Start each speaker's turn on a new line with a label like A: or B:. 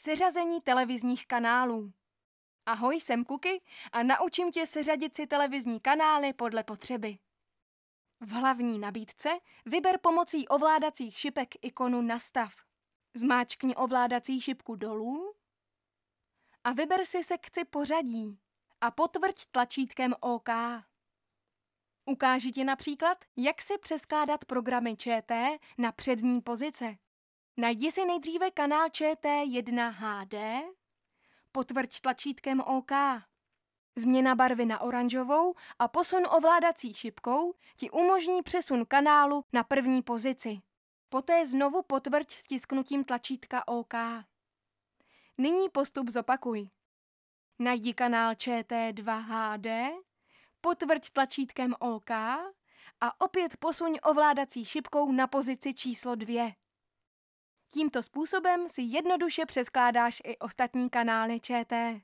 A: Seřazení televizních kanálů. Ahoj, jsem Kuky a naučím tě seřadit si televizní kanály podle potřeby. V hlavní nabídce vyber pomocí ovládacích šipek ikonu Nastav. Zmáčkni ovládací šipku dolů a vyber si sekci Pořadí a potvrď tlačítkem OK. Ukáži ti například, jak si přeskládat programy ČT na přední pozice. Najdi si nejdříve kanál ČT1 HD, potvrď tlačítkem OK. Změna barvy na oranžovou a posun ovládací šipkou ti umožní přesun kanálu na první pozici. Poté znovu potvrď stisknutím tlačítka OK. Nyní postup zopakuj. Najdi kanál ČT2 HD, potvrď tlačítkem OK a opět posuň ovládací šipkou na pozici číslo 2. Tímto způsobem si jednoduše přeskládáš i ostatní kanály ČT.